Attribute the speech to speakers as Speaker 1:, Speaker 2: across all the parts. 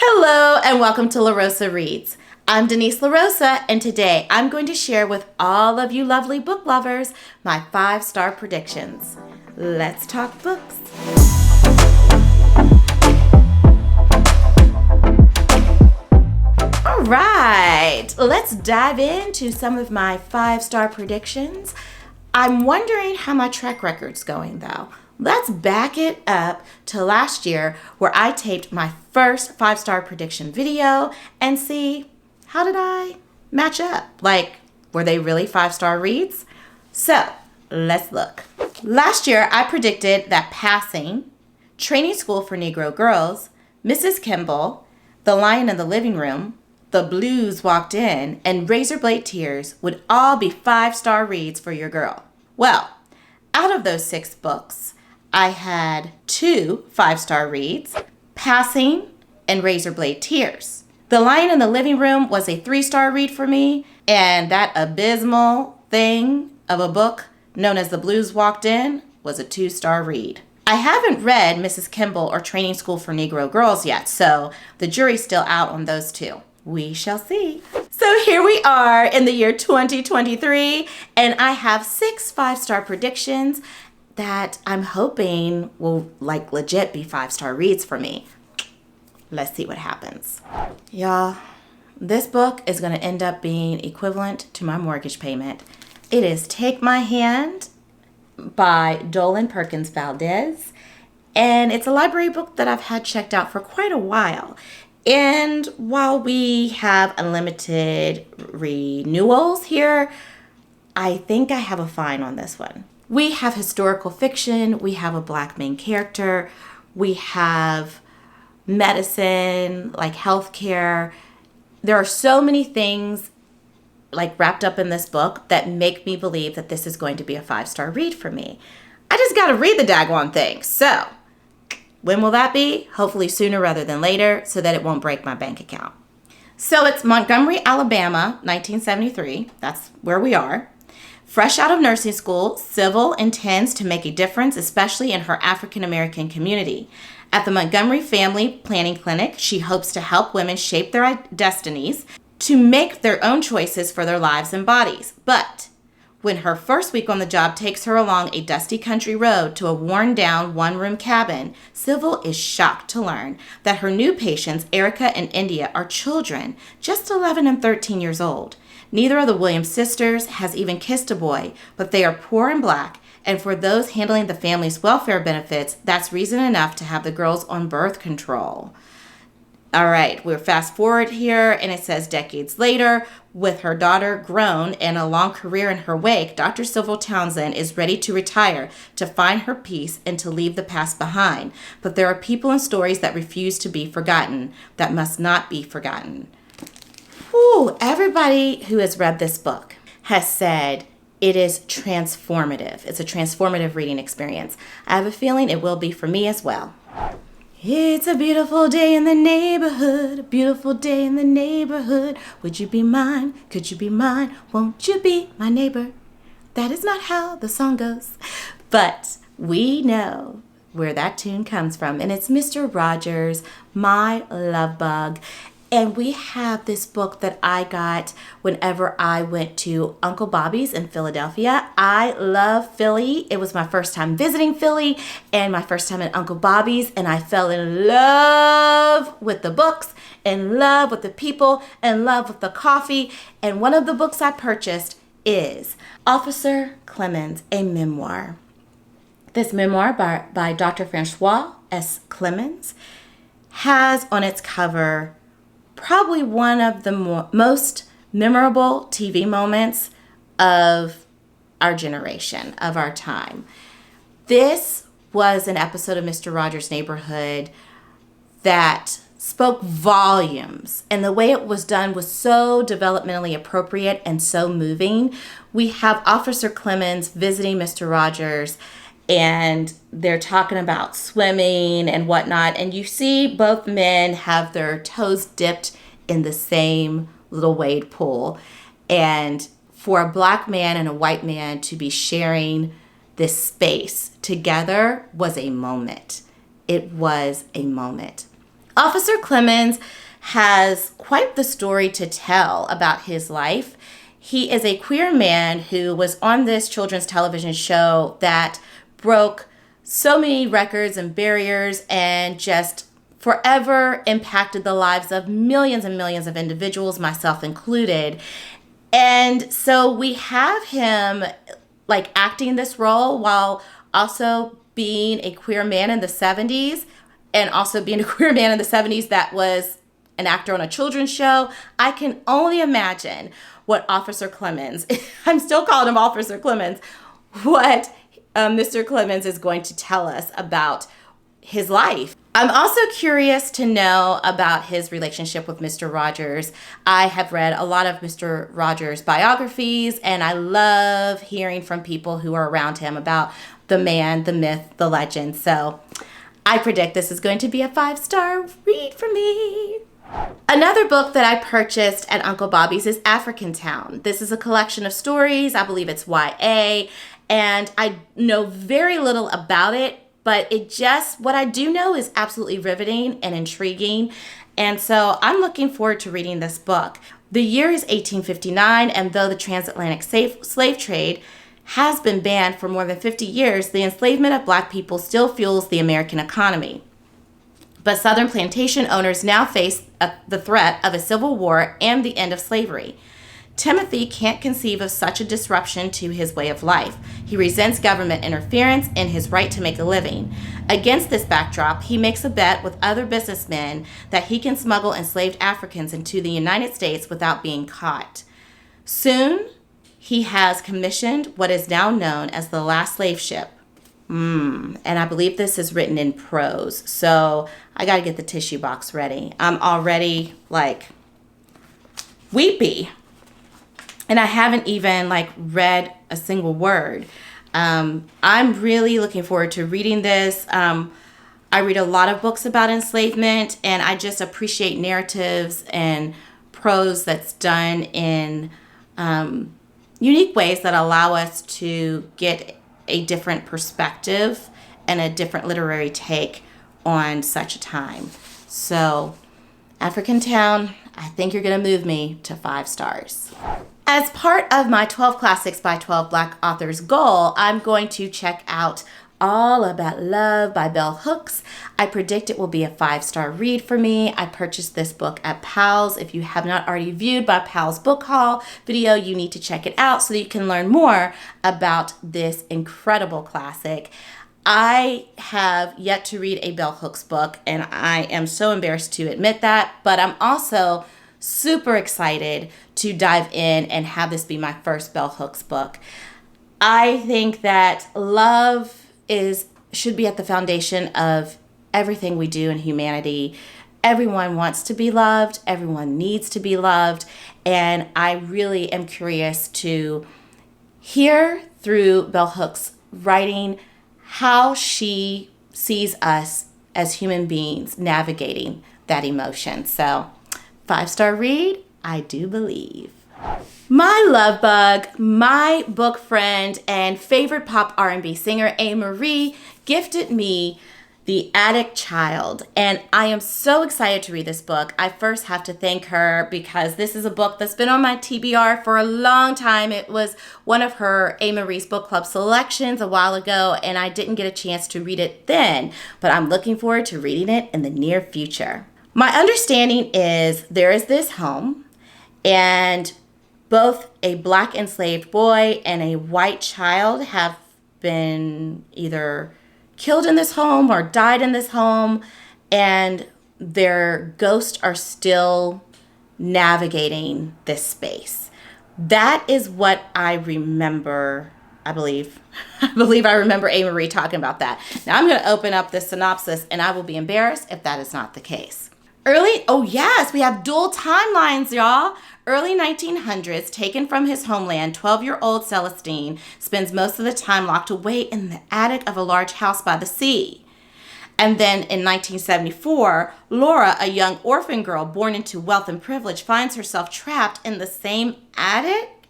Speaker 1: Hello and welcome to LaRosa Reads. I'm Denise LaRosa, and today I'm going to share with all of you lovely book lovers my 5-star predictions. Let's talk books. All right, let's dive into some of my 5-star predictions. I'm wondering how my track record's going though. Let's back it up to last year where I taped my first 5-star prediction video and see how did I match up? Like, were they really 5-star reads? So let's look. Last year I predicted that Passing, Training School for Negro Girls, Mrs. Kimball, The Lion in the Living Room, The Blues Walked In, and Razorblade Tears would all be 5-star reads for your girl. Well, out of those 6 books, I had 2 5-star reads, Passing and Razorblade Tears. The Lion in the Living Room was a 3-star read for me, and that abysmal thing of a book known as The Blues Walked In was a 2-star read. I haven't read Mrs. Kimball or Training School for Negro Girls yet, so the jury's still out on those 2. We shall see. So here we are in the year 2023, and I have 6 5-star predictions that I'm hoping will legit be 5-star reads for me. Let's see what happens. Y'all, this book is going to end up being equivalent to my mortgage payment. It is Take My Hand by Dolan Perkins Valdez, and it's a library book that I've had checked out for quite a while. And while we have unlimited renewals here, I think I have a fine on this one. We have historical fiction, we have a Black main character, we have medicine, like healthcare. There are so many things wrapped up in this book that make me believe that this is going to be a 5-star read for me. I just gotta read the daggone thing. So, when will that be? Hopefully sooner rather than later so that it won't break my bank account. So it's Montgomery, Alabama, 1973. That's where we are. Fresh out of nursing school, Sybil intends to make a difference, especially in her African American community. At the Montgomery Family Planning Clinic, she hopes to help women shape their destinies to make their own choices for their lives and bodies. But when her first week on the job takes her along a dusty country road to a worn-down one-room cabin, Sybil is shocked to learn that her new patients, Erica and India, are children, just 11 and 13 years old. Neither of the Williams sisters has even kissed a boy, but they are poor and Black, and for those handling the family's welfare benefits, that's reason enough to have the girls on birth control. All right, we're fast forward here, and it says decades later, with her daughter grown and a long career in her wake, Dr. Sybil Townsend is ready to retire, to find her peace, and to leave the past behind. But there are people and stories that refuse to be forgotten, that must not be forgotten. Whew, everybody who has read this book has said it is transformative. It's a transformative reading experience. I have a feeling it will be for me as well. It's a beautiful day in the neighborhood, a beautiful day in the neighborhood. Would you be mine? Could you be mine? Won't you be my neighbor? That is not how the song goes. But we know where that tune comes from, and it's Mr. Rogers' My Love Bug. And we have this book that I got whenever I went to Uncle Bobby's in Philadelphia. I love Philly. It was my first time visiting Philly and my first time at Uncle Bobby's. And I fell in love with the books, in love with the people, in love with the coffee. And one of the books I purchased is Officer Clemmons, a memoir. This memoir by Dr. Francois S. Clemmons has on its cover probably one of the most memorable TV moments of our generation, of our time. This was an episode of Mr. Rogers' Neighborhood that spoke volumes, and the way it was done was so developmentally appropriate and so moving. We have Officer Clemmons visiting Mr. Rogers, and they're talking about swimming and whatnot. And you see both men have their toes dipped in the same little wade pool. And for a Black man and a white man to be sharing this space together was a moment. It was a moment. Officer Clemmons has quite the story to tell about his life. He is a queer man who was on this children's television show that broke so many records and barriers and just forever impacted the lives of millions and millions of individuals, myself included. And so we have him like acting this role while also being a queer man in the 70s, and also being a queer man in the 70s that was an actor on a children's show. I can only imagine what Officer Clemmons, I'm still calling him Officer Clemmons, what Mr. Clemmons is going to tell us about his life. I'm also curious to know about his relationship with Mr. Rogers. I have read a lot of Mr. Rogers' biographies, and I love hearing from people who are around him about the man, the myth, the legend. So I predict this is going to be a 5-star read for me. Another book that I purchased at Uncle Bobby's is African Town. This is a collection of stories. I believe it's YA, and I know very little about it, but what I do know is absolutely riveting and intriguing. And so I'm looking forward to reading this book. The year is 1859, and though the transatlantic slave trade has been banned for more than 50 years, the enslavement of Black people still fuels the American economy. But Southern plantation owners now face the threat of a civil war and the end of slavery. Timothy can't conceive of such a disruption to his way of life. He resents government interference in his right to make a living. Against this backdrop, he makes a bet with other businessmen that he can smuggle enslaved Africans into the United States without being caught. Soon, he has commissioned what is now known as the last slave ship. And I believe this is written in prose, so I got to get the tissue box ready. I'm already weepy. And I haven't even read a single word. I'm really looking forward to reading this. I read a lot of books about enslavement, and I just appreciate narratives and prose that's done in unique ways that allow us to get a different perspective and a different literary take on such a time. So, African Town, I think you're going to move me to 5 stars. As part of my 12 Classics by 12 Black Authors goal, I'm going to check out All About Love by Bell Hooks. I predict it will be a 5-star read for me. I purchased this book at Powell's. If you have not already viewed my Powell's book haul video, you need to check it out so that you can learn more about this incredible classic. I have yet to read a Bell Hooks book, and I am so embarrassed to admit that, but I'm also super excited to dive in and have this be my first Bell Hooks book. I think that love should be at the foundation of everything we do in humanity. Everyone wants to be loved. Everyone needs to be loved. And I really am curious to hear through Bell Hooks' writing how she sees us as human beings navigating that emotion. So, 5-star read, I do believe. My love bug, my book friend, and favorite pop R&B singer, A. Marie, gifted me The Attic Child, and I am so excited to read this book. I first have to thank her because this is a book that's been on my TBR for a long time. It was one of her A. Marie's book club selections a while ago, and I didn't get a chance to read it then, but I'm looking forward to reading it in the near future. My understanding is there is this home, and both a Black enslaved boy and a white child have been either killed in this home or died in this home, and their ghosts are still navigating this space. That is what I remember, I believe. I remember A. Marie talking about that. Now I'm going to open up the synopsis, and I will be embarrassed if that is not the case. We have dual timelines, y'all. Early 1900s, taken from his homeland, 12-year-old Celestine spends most of the time locked away in the attic of a large house by the sea. And then in 1974, Laura, a young orphan girl born into wealth and privilege, finds herself trapped in the same attic.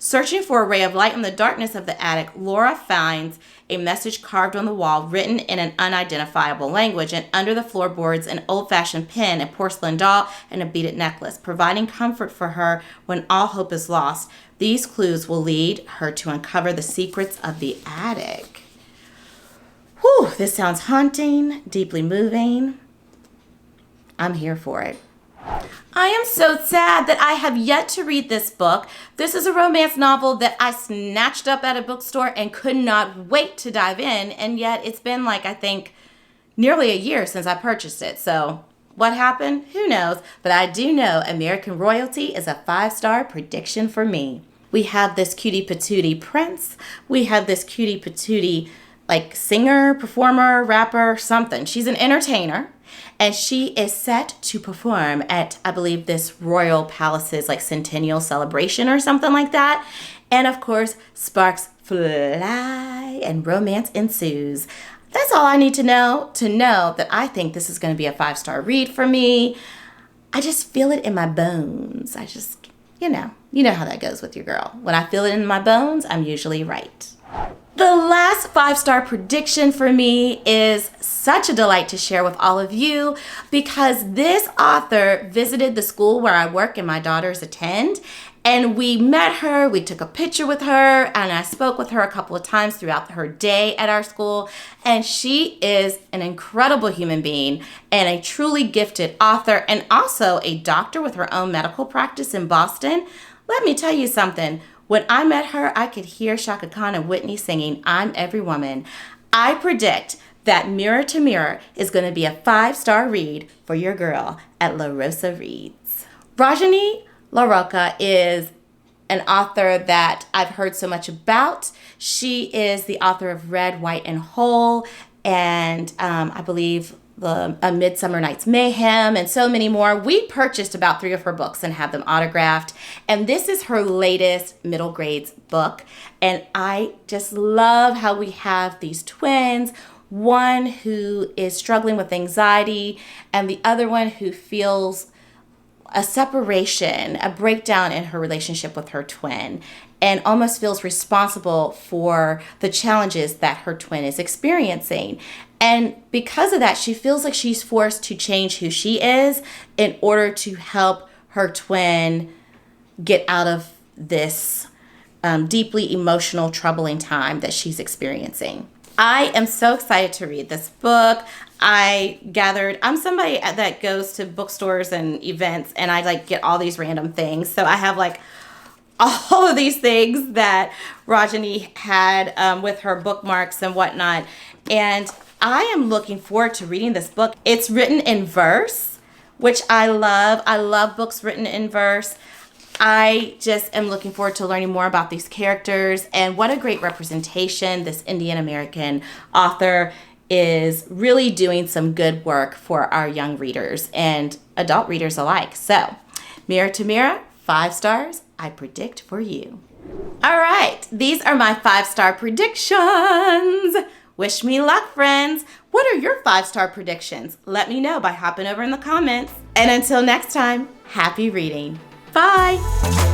Speaker 1: Searching for a ray of light in the darkness of the attic, Laura finds a message carved on the wall, written in an unidentifiable language, and under the floorboards, an old-fashioned pen, a porcelain doll, and a beaded necklace, providing comfort for her when all hope is lost. These clues will lead her to uncover the secrets of the attic. Whew, this sounds haunting, deeply moving. I'm here for it. I am so sad that I have yet to read this book. This is a romance novel that I snatched up at a bookstore and could not wait to dive in, and yet it's been I think, nearly a year since I purchased it. So what happened? Who knows? But I do know American Royalty is a 5-star prediction for me. We have this cutie patootie prince. We have this cutie patootie singer, performer, rapper, something. She's an entertainer. And she is set to perform at, I believe, this royal palace's centennial celebration or something like that. And of course, sparks fly and romance ensues. That's all I need to know that I think this is going to be a 5-star read for me. I just feel it in my bones. I just, you know how that goes with your girl. When I feel it in my bones, I'm usually right. The last 5-star prediction for me is such a delight to share with all of you because this author visited the school where I work and my daughters attend, and we met her, we took a picture with her, and I spoke with her a couple of times throughout her day at our school, and she is an incredible human being and a truly gifted author and also a doctor with her own medical practice in Boston. Let me tell you something. When I met her, I could hear Shaka Khan and Whitney singing I'm Every Woman. I predict that Mirror to Mirror is going to be a 5-star read for your girl at LaRosa Reads. Rajani LaRocca is an author that I've heard so much about. She is the author of Red, White, and Whole, and I believe A Midsummer Night's Mayhem, and so many more. We purchased about 3 of her books and have them autographed. And this is her latest middle grades book. And I just love how we have these twins, one who is struggling with anxiety and the other one who feels a separation, a breakdown in her relationship with her twin, and almost feels responsible for the challenges that her twin is experiencing. And because of that, she feels like she's forced to change who she is in order to help her twin get out of this deeply emotional, troubling time that she's experiencing. I am so excited to read this book. I'm somebody that goes to bookstores and events, and I get all these random things. So I have all of these things that Rajani had with her bookmarks and whatnot. And I am looking forward to reading this book. It's written in verse, which I love. I love books written in verse. I just am looking forward to learning more about these characters, and what a great representation. This Indian American author is really doing some good work for our young readers and adult readers alike. So, Mirror to Mirror, 5 stars, I predict for you. All right, these are my 5-star predictions. Wish me luck, friends. What are your 5-star predictions? Let me know by hopping over in the comments. And until next time, happy reading. Bye.